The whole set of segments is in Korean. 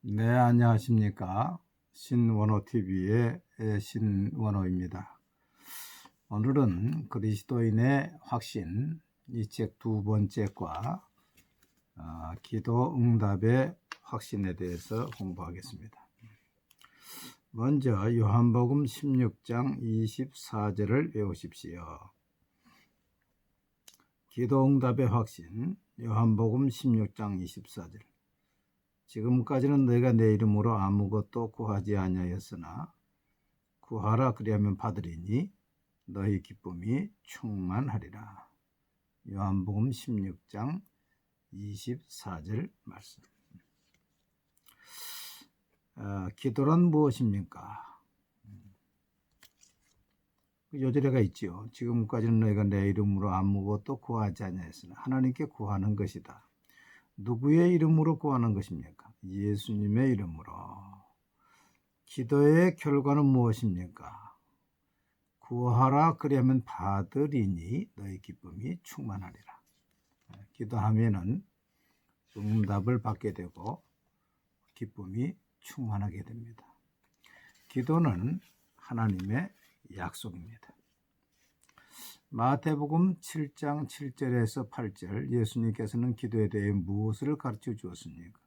네, 안녕하십니까. 신원호TV의 신원호입니다. 오늘은 그리스도인의 확신, 이 책 두 번째과 기도 응답의 확신에 대해서 공부하겠습니다. 먼저 요한복음 16장 24절을 외우십시오. 기도 응답의 확신, 요한복음 16장 24절. 지금까지는 너희가 내 이름으로 아무것도 구하지 아니하였으나 구하라 그리하면 받으리니 너희 기쁨이 충만하리라. 요한복음 16장 24절 말씀. 기도란 무엇입니까? 요절에가 있지요. 지금까지는 너희가 내 이름으로 아무것도 구하지 아니하였으나 하나님께 구하는 것이다. 누구의 이름으로 구하는 것입니까? 예수님의 이름으로. 기도의 결과는 무엇입니까? 구하라 그리하면 받으리니 너희 기쁨이 충만하리라. 기도하면은 응답을 받게 되고 기쁨이 충만하게 됩니다. 기도는 하나님의 약속입니다. 마태복음 7장 7절에서 8절 예수님께서는 기도에 대해 무엇을 가르쳐 주었습니까?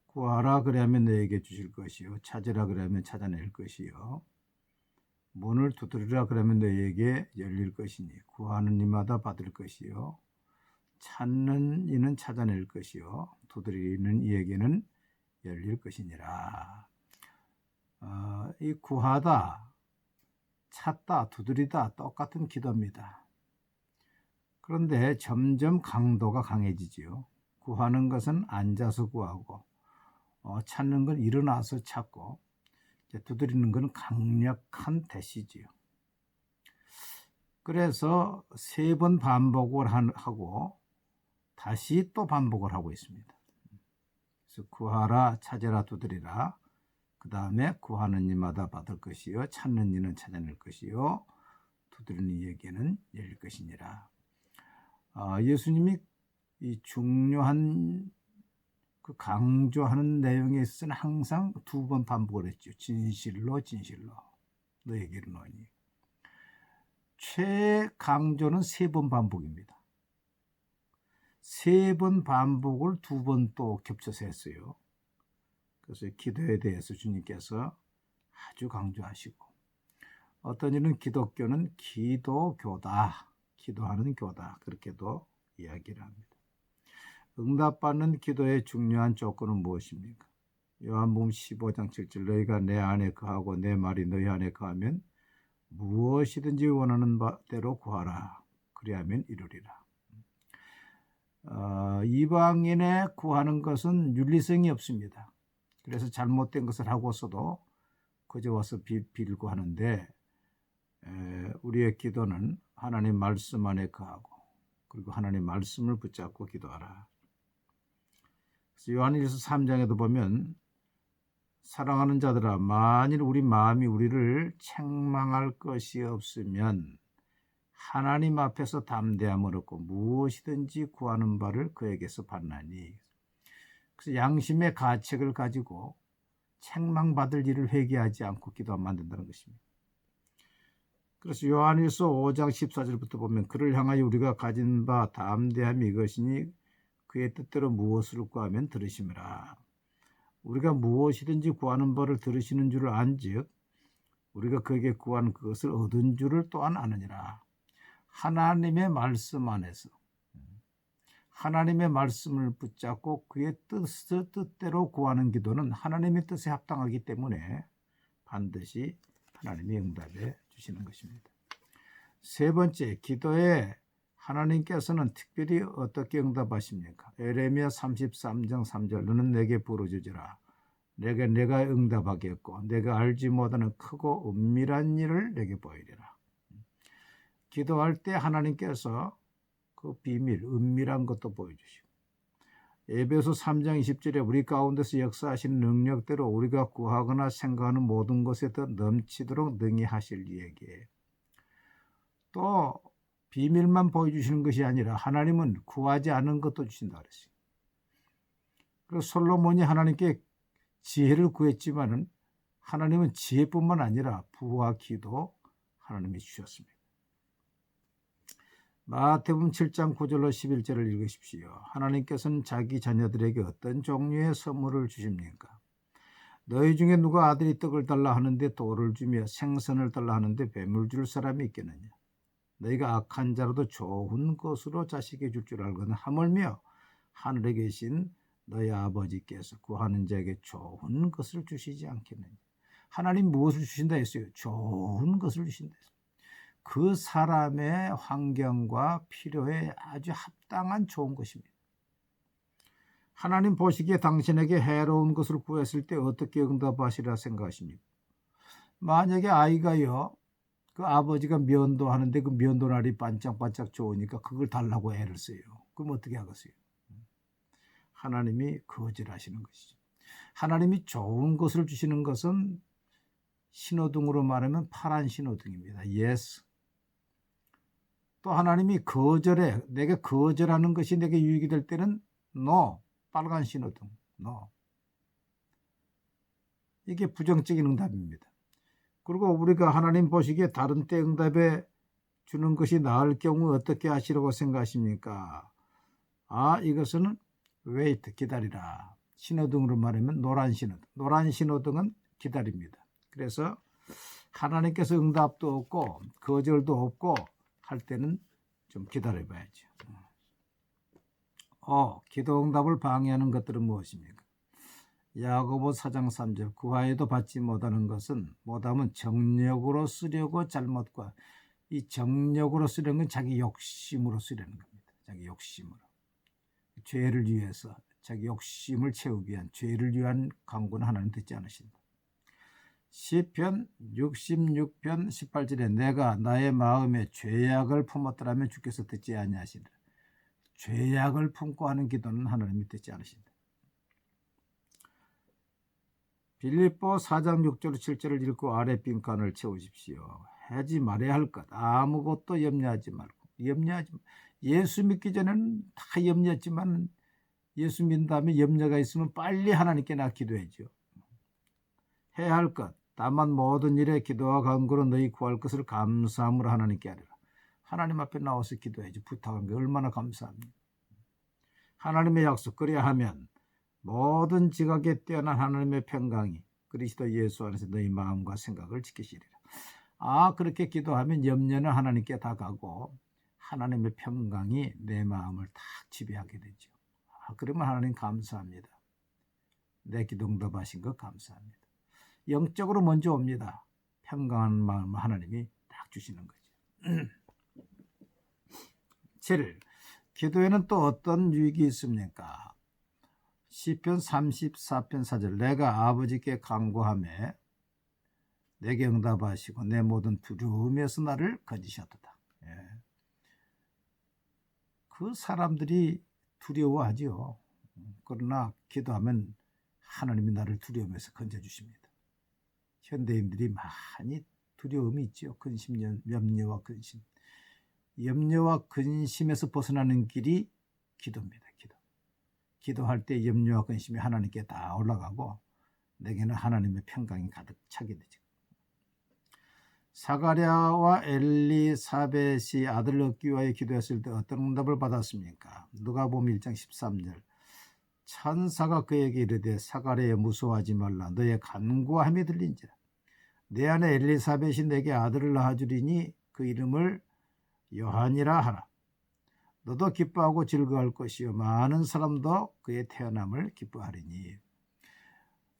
구하라 그러면 너에게 주실 것이요 찾으라 그러면 찾아낼 것이요 문을 두드리라 그러면 너에게 열릴 것이니 구하는 이마다 받을 것이요 찾는 이는 찾아낼 것이요 두드리는 이에게는 열릴 것이니라. 이 구하다, 찾다, 두드리다 똑같은 기도입니다. 그런데 점점 강도가 강해지지요. 구하는 것은 앉아서 구하고 찾는 건 일어나서 찾고 두드리는 건 강력한 대시지요. 그래서 3번 반복을 하고 다시 또 반복을 하고 있습니다. 그래서 구하라, 찾으라, 두드리라. 그 다음에 구하는 이마다 받을 것이요 찾는 이는 찾아낼 것이요 두드리는 이에게는 열릴 것이니라. 예수님이 이 중요한 그 강조하는 내용에 있어서는 항상 2번 반복을 했죠. 진실로 진실로 너에게 이르노니. 최강조는 3번 반복입니다. 3번 반복을 2번 또 겹쳐서 했어요. 그래서 기도에 대해서 주님께서 아주 강조하시고, 어떤 이는 기독교는 기도교다, 기도하는 교다, 그렇게도 이야기를 합니다. 응답받는 기도의 중요한 조건은 무엇입니까? 요한복음 15장 7절 너희가 내 안에 거하고 내 말이 너희 안에 거하면 무엇이든지 원하는 바대로 구하라 그리하면 이루리라. 이방인의 구하는 것은 윤리성이 없습니다. 그래서 잘못된 것을 하고서도 그저 와서 빌고 하는데, 우리의 기도는 하나님 말씀 안에 거하고 그리고 하나님 말씀을 붙잡고 기도하라. 그래서 요한일서 3장에도 보면 사랑하는 자들아 만일 우리 마음이 우리를 책망할 것이 없으면 하나님 앞에서 담대함을 얻고 무엇이든지 구하는 바를 그에게서 받나니. 그래서 양심의 가책을 가지고 책망받을 일을 회개하지 않고 기도하면 안 된다는 것입니다. 그래서 요한일서 5장 14절부터 보면 그를 향하여 우리가 가진 바 담대함이 이것이니 그의 뜻대로 무엇을 구하면 들으심이라. 우리가 무엇이든지 구하는 바를 들으시는 줄을 안즉 우리가 그에게 구하는 그것을 얻은 줄을 또한 아느니라. 하나님의 말씀 안에서 하나님의 말씀을 붙잡고 그의 뜻대로 구하는 기도는 하나님의 뜻에 합당하기 때문에 반드시 하나님이 응답해 주시는 것입니다. 3번째, 기도에 하나님께서는 특별히 어떻게 응답하십니까? 에레미야 33장 3절 너는 내게 부르짖으라. 내가 응답하겠고 내가 알지 못하는 크고 은밀한 일을 내게 보이리라. 기도할 때 하나님께서 그 비밀, 은밀한 것도 보여주시고, 에베소 3장 20절에 우리 가운데서 역사하시는 능력대로 우리가 구하거나 생각하는 모든 것에 더 넘치도록 능히 하실 이에게. 또 비밀만 보여주시는 것이 아니라 하나님은 구하지 않은 것도 주신다 그랬어요. 그래서 솔로몬이 하나님께 지혜를 구했지만은 하나님은 지혜뿐만 아니라 부와 기도 하나님이 주셨습니다. 마태복음 7장 9절로 11절을 읽으십시오. 하나님께서는 자기 자녀들에게 어떤 종류의 선물을 주십니까? 너희 중에 누가 아들이 떡을 달라 하는데 돌을 주며 생선을 달라 하는데 뱀을 줄 사람이 있겠느냐? 너희가 악한 자로도 좋은 것으로 자식에게 줄 줄 알거든 하물며 하늘에 계신 너희 아버지께서 구하는 자에게 좋은 것을 주시지 않겠느냐? 하나님 무엇을 주신다 했어요? 좋은 것을 주신다 했어요. 그 사람의 환경과 필요에 아주 합당한 좋은 것입니다. 하나님 보시기에 당신에게 해로운 것을 구했을 때 어떻게 응답하시리라 생각하십니까? 만약에 아이가요, 그 아버지가 면도하는데 그 면도날이 반짝반짝 좋으니까 그걸 달라고 애를 써요. 그럼 어떻게 하겠어요? 하나님이 거절하시는 것이죠. 하나님이 좋은 것을 주시는 것은 신호등으로 말하면 파란 신호등입니다. Yes. 또 하나님이 거절해, 내게 거절하는 것이 내게 유익이 될 때는 No, 빨간 신호등, No. 이게 부정적인 응답입니다. 그리고 우리가 하나님 보시기에 다른 때 응답해 주는 것이 나을 경우 어떻게 하시려고 생각하십니까? 이것은 wait, 기다리라. 신호등으로 말하면 노란 신호등. 노란 신호등은 기다립니다. 그래서 하나님께서 응답도 없고 거절도 없고 할 때는 좀 기다려봐야죠. 기도 응답을 방해하는 것들은 무엇입니까? 야고보 4장 3절 구하여도 받지 못하는 것은 못하면 정력으로 쓰려고 잘못과 이 정력으로 쓰려는 건 자기 욕심으로 쓰려는 겁니다. 자기 욕심으로. 죄를 위해서 자기 욕심을 채우기 위한 죄를 위한 강구는 하나님 듣지 않으신다. 시편 66편 18절에 내가 나의 마음에 죄악을 품었더라면 주께서 듣지 아니하시리라. 죄악을 품고 하는 기도는 하나님이 듣지 않으신다. 빌립보 4장 6절 7절을 읽고 아래 빈칸을 채우십시오. 하지 말아야 할 것 아무것도 염려하지 말고 예수 믿기 전에는 다 염려했지만 예수 믿는 다음에 염려가 있으면 빨리 하나님께 나 기도해야죠. 해야 할 것 다만 모든 일에 기도와 간구로 너희 구할 것을 감사함으로 하나님께 하리라. 하나님 앞에 나와서 기도해야지. 부탁한 게 얼마나 감사합니다. 하나님의 약속 그래야 하면 모든 지각에 뛰어난 하나님의 평강이 그리스도 예수 안에서 너희 마음과 생각을 지키시리라. 그렇게 기도하면 염려는 하나님께 다 가고 하나님의 평강이 내 마음을 다 지배하게 되죠. 그러면 하나님 감사합니다. 내 기도 응답하신 것 감사합니다. 영적으로 먼저 옵니다. 평강한 마음을 하나님이 딱 주시는 거죠. 7. 기도에는 또 어떤 유익이 있습니까? 시편 34편 4절 내가 아버지께 간구하며 내게 응답하시고 내 모든 두려움에서 나를 건지셨도다. 그 사람들이 두려워하죠. 그러나 기도하면 하나님이 나를 두려움에서 건져주십니다. 현대인들이 많이 두려움이 있죠. 근심, 염려와 근심. 염려와 근심에서 벗어나는 길이 기도입니다. 기도할 때 염려와 근심이 하나님께 다 올라가고 내게는 하나님의 평강이 가득 차게 되죠. 사가랴와 엘리사벳이 아들을 얻기 위하여 기도했을 때 어떤 응답을 받았습니까? 누가복음 1장 13절 천사가 그에게 이르되 사가랴여 무서워하지 말라 너의 간구함이 들린지라 내 아내 엘리사벳이 내게 아들을 낳아주리니 그 이름을 요한이라 하라. 너도 기뻐하고 즐거워할 것이요 많은 사람도 그의 태어남을 기뻐하리니.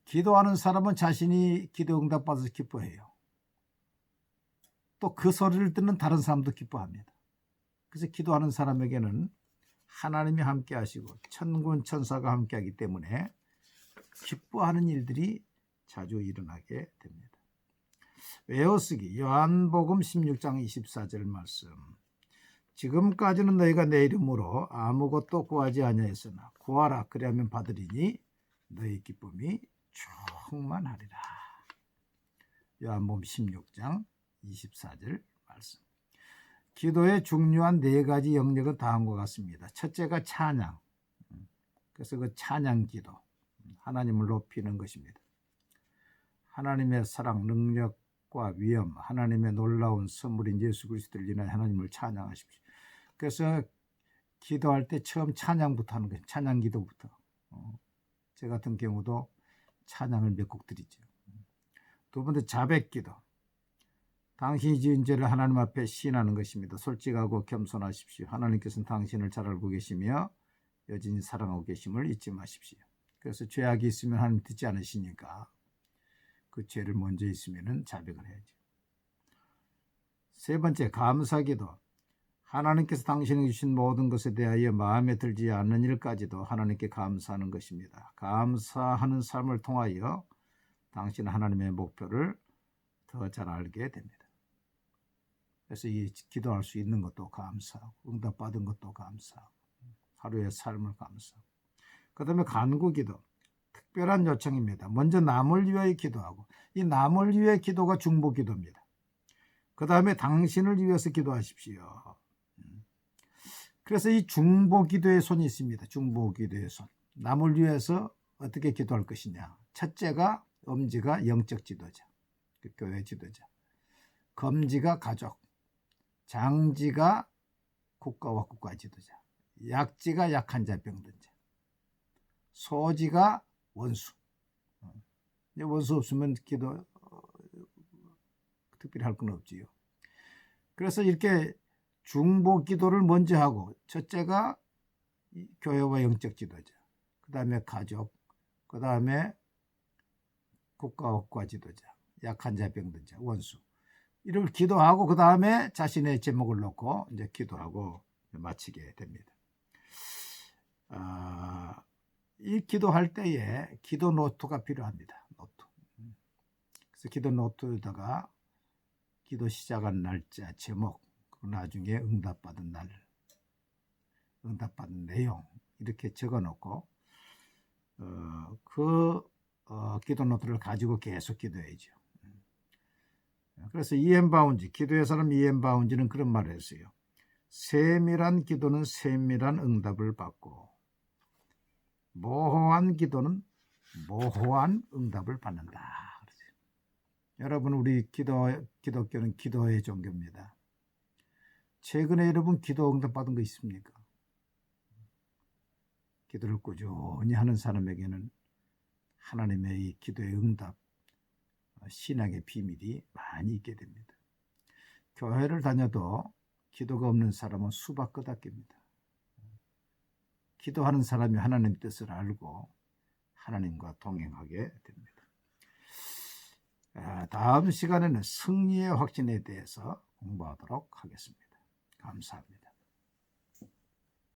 기도하는 사람은 자신이 기도 응답받아서 기뻐해요. 또 그 소리를 듣는 다른 사람도 기뻐합니다. 그래서 기도하는 사람에게는 하나님이 함께 하시고 천군 천사가 함께 하기 때문에 기뻐하는 일들이 자주 일어나게 됩니다. 외워쓰기 요한복음 16장 24절 말씀 지금까지는 너희가 내 이름으로 아무것도 구하지 아니하였으나 구하라 그리하면 받으리니 너희 기쁨이 충만하리라. 요한복음 16장 24절 말씀. 기도의 중요한 4가지 영역은 다음과 같습니다. 첫째가 찬양. 그래서 그 찬양 기도. 하나님을 높이는 것입니다. 하나님의 사랑, 능력과 위엄, 하나님의 놀라운 선물인 예수 그리스도를 인하여 하나님을 찬양하십시오. 그래서 기도할 때 처음 찬양부터 하는 거예요. 찬양 기도부터. 제 같은 경우도 찬양을 몇 곡 드리죠. 두 번째, 자백 기도. 당신이 지은 죄를 하나님 앞에 시인하는 것입니다. 솔직하고 겸손하십시오. 하나님께서는 당신을 잘 알고 계시며 여전히 사랑하고 계심을 잊지 마십시오. 그래서 죄악이 있으면 하나님 듣지 않으시니까 그 죄를 먼저 있으면 자백을 해야죠. 세 번째, 감사기도. 하나님께서 당신에게 주신 모든 것에 대하여 마음에 들지 않는 일까지도 하나님께 감사하는 것입니다. 감사하는 삶을 통하여 당신은 하나님의 목표를 더 잘 알게 됩니다. 그래서 이 기도할 수 있는 것도 감사하고 응답받은 것도 감사하고 하루의 삶을 감사하고, 그 다음에 간구기도. 특별한 요청입니다. 먼저 남을 위하여 기도하고, 이 남을 위하여 기도가 중보기도입니다. 그 다음에 당신을 위해서 기도하십시오. 그래서 이 중보기도의 손이 있습니다. 중보기도의 손. 남을 위해서 어떻게 기도할 것이냐. 첫째가 엄지가 영적 지도자, 교회 지도자. 검지가 가족, 장지가 국가와 국가 지도자, 약지가 약한 자 병든 자, 소지가 원수. 원수 없으면 기도 특별히 할 건 없지요. 그래서 이렇게 중보 기도를 먼저 하고, 첫째가 교회와 영적 지도자, 그 다음에 가족, 그 다음에 국가와 국가 지도자, 약한 자 병든 자, 원수. 이를 기도하고 그 다음에 자신의 제목을 놓고 이제 기도하고 마치게 됩니다. 이 기도할 때에 기도 노트가 필요합니다. 노트. 그래서 기도 노트에다가 기도 시작한 날짜, 제목, 그리고 나중에 응답받은 날, 응답받은 내용 이렇게 적어놓고 기도 노트를 가지고 계속 기도해야죠. 그래서 이엠 바운지, 기도의 사람 이엠 바운지는 그런 말을 했어요. 세밀한 기도는 세밀한 응답을 받고 모호한 기도는 모호한 응답을 받는다. 여러분, 우리 기독교는 기도의 종교입니다. 최근에 여러분 기도 응답 받은 거 있습니까? 기도를 꾸준히 하는 사람에게는 하나님의 이 기도의 응답, 신앙의 비밀이 많이 있게 됩니다. 교회를 다녀도 기도가 없는 사람은 수박 끄덕깁니다. 기도하는 사람이 하나님의 뜻을 알고 하나님과 동행하게 됩니다. 다음 시간에는 승리의 확신에 대해서 공부하도록 하겠습니다. 감사합니다.